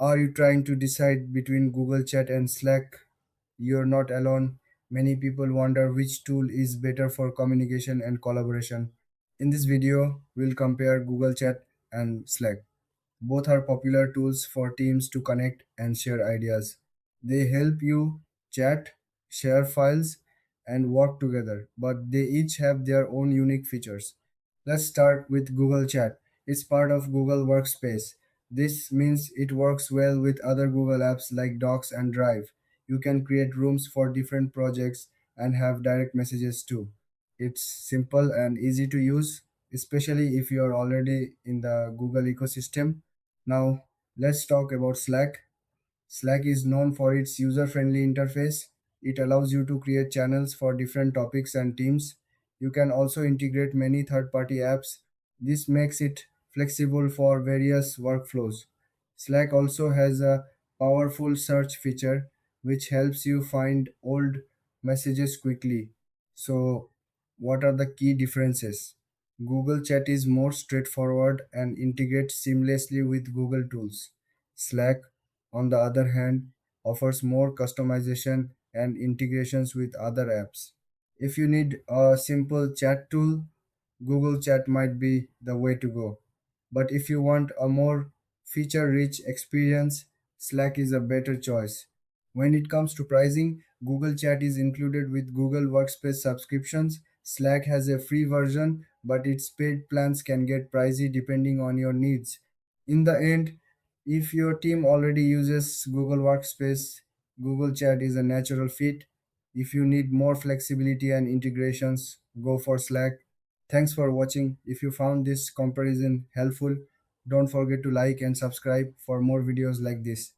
Are you trying to decide between Google Chat and Slack? You're not alone. Many people wonder which tool is better for communication and collaboration. In this video, we'll compare Google Chat and Slack. Both are popular tools for teams to connect and share ideas. They help you chat, share files, and work together, but they each have their own unique features. Let's start with Google Chat. It's part of Google Workspace. This means it works well with other Google apps like Docs and Drive. You can create rooms for different projects and have direct messages too. It's simple and easy to use, especially if you're already in the Google ecosystem. Now, let's talk about Slack. Slack is known for its user friendly interface. It allows you to create channels for different topics and teams. You can also integrate many third party apps. This makes it flexible for various workflows. Slack also has a powerful search feature which helps you find old messages quickly. So, what are the key differences? Google Chat is more straightforward and integrates seamlessly with Google tools. Slack, on the other hand, offers more customization and integrations with other apps. If you need a simple chat tool, Google Chat might be the way to go. But if you want a more feature rich experience, Slack is a better choice. When it comes to pricing, Google Chat is included with Google Workspace subscriptions. Slack has a free version, but its paid plans can get pricey depending on your needs. In the end, if your team already uses Google Workspace, Google Chat is a natural fit. If you need more flexibility and integrations, go for Slack. Thanks for watching. If you found this comparison helpful, don't forget to like and subscribe for more videos like this.